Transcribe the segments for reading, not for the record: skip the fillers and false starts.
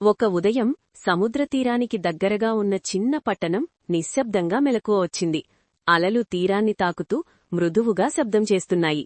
ఒక ఉదయం సముద్రతీరానికి దగ్గరగా ఉన్న చిన్న పట్టణం నిశ్శబ్దంగా మెలకువ వచ్చింది. అలలు తీరాన్ని తాకుతూ మృదువుగా శబ్దం చేస్తున్నాయి.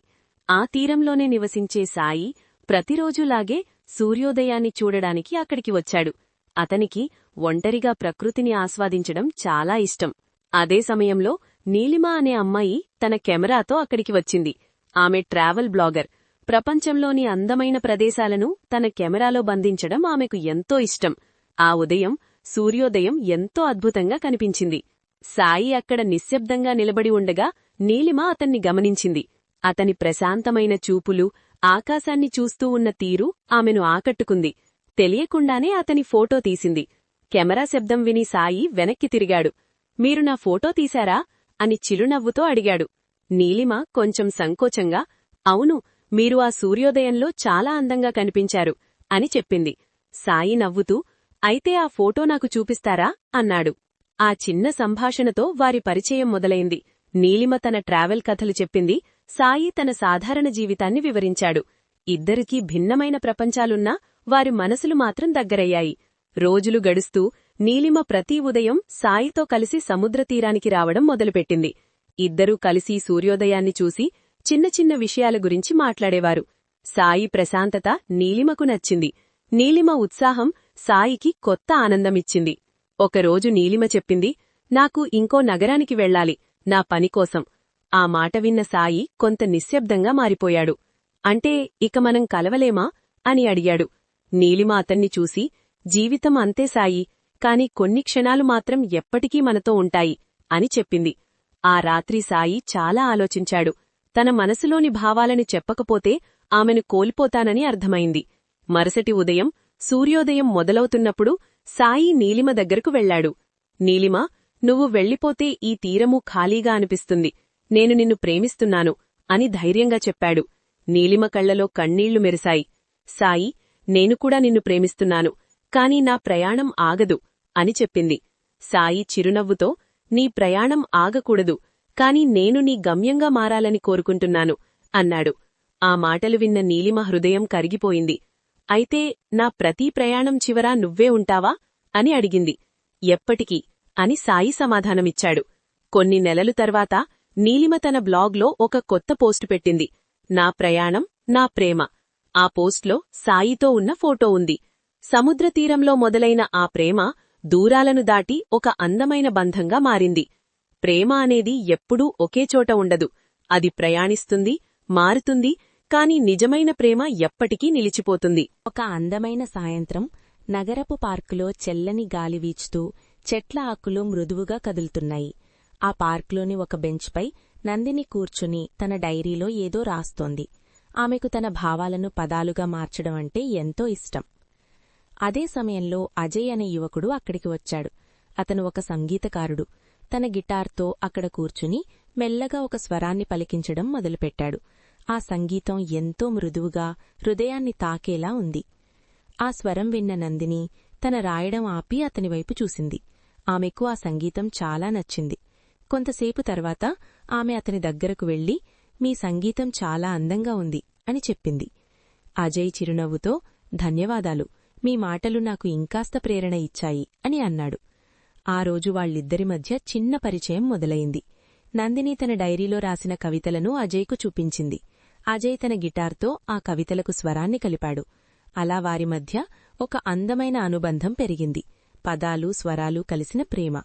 ఆ తీరంలోనే నివసించే సాయి ప్రతిరోజులాగే సూర్యోదయాన్ని చూడడానికి అక్కడికి వచ్చాడు. అతనికి ఒంటరిగా ప్రకృతిని ఆస్వాదించడం చాలా ఇష్టం. అదే సమయంలో నీలిమ అనే అమ్మాయి తన కెమెరాతో అక్కడికి వచ్చింది. ఆమె ట్రావెల్ బ్లాగర్. ప్రపంచంలోని అందమైన ప్రదేశాలను తన కెమెరాలో బంధించడం ఆమెకు ఎంతో ఇష్టం. ఆ ఉదయం సూర్యోదయం ఎంతో అద్భుతంగా కనిపించింది. సాయి అక్కడ నిశ్శబ్దంగా నిలబడి ఉండగా నీలిమ అతన్ని గమనించింది. అతని ప్రశాంతమైన చూపులు, ఆకాశాన్ని చూస్తూ ఉన్న తీరు ఆమెను ఆకట్టుకుంది. తెలియకుండానే అతని ఫోటో తీసింది. కెమెరా శబ్దం విని సాయి వెనక్కి తిరిగాడు. మీరు నా ఫోటో తీశారా అని చిరునవ్వుతో అడిగాడు. నీలిమ కొంచెం సంకోచంగా అవును, మీరు ఆ సూర్యోదయంలో చాలా అందంగా కనిపించారు అని చెప్పింది. సాయి నవ్వుతూ అయితే ఆ ఫోటో నాకు చూపిస్తారా అన్నాడు. ఆ చిన్న సంభాషణతో వారి పరిచయం మొదలైంది. నీలిమ తన ట్రావెల్ కథలు చెప్పింది. సాయి తన సాధారణ జీవితాన్ని వివరించాడు. ఇద్దరికీ భిన్నమైన ప్రపంచాలున్నా వారి మనసులు మాత్రం దగ్గరయ్యాయి. రోజులు గడుస్తూ నీలిమ ప్రతి ఉదయం సాయితో కలిసి సముద్రతీరానికి రావడం మొదలుపెట్టింది. ఇద్దరూ కలిసి సూర్యోదయాన్ని చూసి చిన్న చిన్న విషయాల గురించి మాట్లాడేవారు. సాయి ప్రశాంతత నీలిమకు నచ్చింది. నీలిమ ఉత్సాహం సాయికి కొత్త ఆనందమిచ్చింది. ఒకరోజు నీలిమ చెప్పింది, నాకు ఇంకో నగరానికి వెళ్లాలి, నా పనికోసం. ఆ మాట విన్న సాయి కొంత నిశ్శబ్దంగా మారిపోయాడు. అంటే ఇక మనం కలవలేమా అని అడిగాడు. నీలిమ అతన్ని చూసి, జీవితం అంతే సాయి, కాని కొన్ని క్షణాలు మాత్రం ఎప్పటికీ మనతో ఉంటాయి అని చెప్పింది. ఆ రాత్రి సాయి చాలా ఆలోచించాడు. తన మనసులోని భావాలని చెప్పకపోతే ఆమెను కోల్పోతానని అర్థమైంది. మరుసటి ఉదయం సూర్యోదయం మొదలవుతున్నప్పుడు సాయి నీలిమ దగ్గరకు వెళ్లాడు. నీలిమ, నువ్వు వెళ్ళిపోతే ఈ తీరము ఖాళీగా అనిపిస్తుంది. నేను నిన్ను ప్రేమిస్తున్నాను అని ధైర్యంగా చెప్పాడు. నీలిమ కళ్లలో కన్నీళ్లు మెరిశాయి. సాయి, నేను కూడా నిన్ను ప్రేమిస్తున్నాను, కాని నా ప్రయాణం ఆగదు అని చెప్పింది. సాయి చిరునవ్వుతో, నీ ప్రయాణం ఆగకూడదు, కాని నేను నీ గమ్యంగా మారాలని కోరుకుంటున్నాను అన్నాడు. ఆ మాటలు విన్న నీలిమ హృదయం కరిగిపోయింది. అయితే నా ప్రతి ప్రయాణం చివరా నువ్వే ఉంటావా అని అడిగింది. ఎప్పటికీ అని సాయి సమాధానమిచ్చాడు. కొన్ని నెలలు తర్వాత నీలిమ తన బ్లాగ్లో ఒక కొత్త పోస్టు పెట్టింది. నా ప్రయాణం, నా ప్రేమ. ఆ పోస్ట్లో సాయితో ఉన్న ఫోటో ఉంది. సముద్రతీరంలో మొదలైన ఆ ప్రేమ దూరాలను దాటి ఒక అందమైన బంధంగా మారింది. ప్రేమ అనేది ఎప్పుడూ ఒకేచోట ఉండదు. అది ప్రయాణిస్తుంది, మారుతుంది, కాని నిజమైన ప్రేమ ఎప్పటికీ నిలిచిపోతుంది. ఒక అందమైన సాయంత్రం నగరపు పార్కులో చెల్లని గాలి వీచుతూ చెట్ల ఆకులు మృదువుగా కదులుతున్నాయి. ఆ పార్కులోని ఒక బెంచ్పై నందిని కూర్చుని తన డైరీలో ఏదో రాస్తోంది. ఆమెకు తన భావాలను పదాలుగా మార్చడం అంటే ఎంతో ఇష్టం. అదే సమయంలో అజయ్ అనే యువకుడు అక్కడికి వచ్చాడు. అతను ఒక సంగీతకారుడు. తన గిటార్తో అక్కడ కూర్చుని మెల్లగా ఒక స్వరాన్ని పలికించడం మొదలుపెట్టాడు. ఆ సంగీతం ఎంతో మృదువుగా హృదయాన్ని తాకేలా ఉంది. ఆ స్వరం విన్న నందిని తన రాయడం ఆపి అతనివైపు చూసింది. ఆమెకు ఆ సంగీతం చాలా నచ్చింది. కొంతసేపు తర్వాత ఆమె అతని దగ్గరకు వెళ్లి, మీ సంగీతం చాలా అందంగా ఉంది అని చెప్పింది. అజయ్ చిరునవ్వుతో, ధన్యవాదాలు, మీ మాటలు నాకు ఇంకాస్త ప్రేరణ ఇచ్చాయి అని అన్నాడు. ఆ రోజు వాళ్ళిద్దరి మధ్య చిన్న పరిచయం మొదలైంది. నందిని తన డైరీలో రాసిన కవితలను అజయ్కు చూపించింది. అజయ్ తన గిటార్తో ఆ కవితలకు స్వరాన్ని కలిపాడు. అలా వారి మధ్య ఒక అందమైన అనుబంధం పెరిగింది. పదాలు, స్వరాలు కలిసిన ప్రేమ.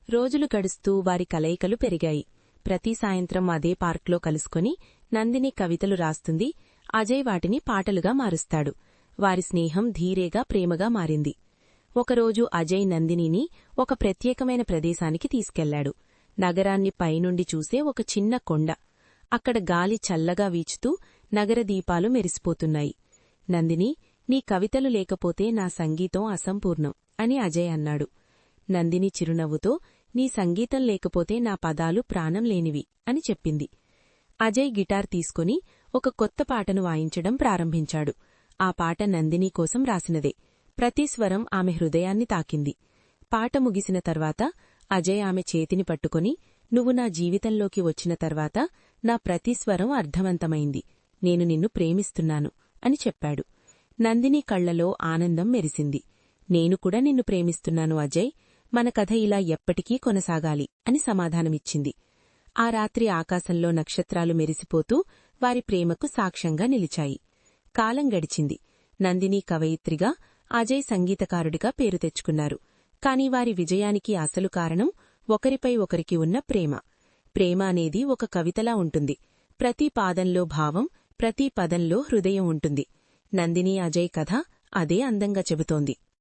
రోజులు గడుస్తూ వారి కలయికలు పెరిగాయి. ప్రతి సాయంత్రం అదే పార్క్లో కలుసుకొని నందిని కవితలు రాస్తుంది. అజయ్ వాటిని పాటలుగా మారుస్తాడు. వారి స్నేహం ధీరేగా ప్రేమగా మారింది. ఒకరోజు అజయ్ నందినిని ఒక ప్రత్యేకమైన ప్రదేశానికి తీసుకెళ్లాడు. నగరాన్ని పైనుండి చూసే ఒక చిన్న కొండ. అక్కడ గాలి చల్లగా వీచుతూ నగర దీపాలు మెరిసిపోతున్నాయి. నందిని, నీ కవితలు లేకపోతే నా సంగీతం అసంపూర్ణం అని అజయ్ అన్నాడు. నందిని చిరునవ్వుతో, నీ సంగీతం లేకపోతే నా పదాలు ప్రాణం లేనివి అని చెప్పింది. అజయ్ గిటార్ తీసుకుని ఒక కొత్త పాటను వాయించడం ప్రారంభించాడు. ఆ పాట నందిని కోసం రాసినదే. ప్రతి స్వరం ఆమె హృదయాన్ని తాకింది. పాట ముగిసిన తర్వాత అజయ్ ఆమె చేతిని పట్టుకుని, నువ్వు నా జీవితంలోకి వచ్చిన తర్వాత నా ప్రతి స్వరం అర్థవంతమైంది. నేను నిన్ను ప్రేమిస్తున్నాను అని చెప్పాడు. నందిని కళ్లలో ఆనందం మెరిసింది. నేను కూడా నిన్ను ప్రేమిస్తున్నాను అజయ్, మన కథ ఇలా ఎప్పటికీ కొనసాగాలి అని సమాధానమిచ్చింది. ఆ రాత్రి ఆకాశంలో నక్షత్రాలు మెరిసిపోతూ వారి ప్రేమకు సాక్ష్యంగా నిలిచాయి. కాలం గడిచింది. నందిని కవయిత్రిగా, అజయ్ సంగీతకారుడిగా పేరు తెచ్చుకున్నారు. కాని వారి విజయానికి అసలు కారణం ఒకరిపై ఒకరికి ఉన్న ప్రేమ. ప్రేమ అనేది ఒక కవితలా ఉంటుంది. ప్రతి పాదంలో భావం, ప్రతి పదంలో హృదయం ఉంటుంది. నందిని అజయ్ కథ అదే అందంగా చెబుతోంది.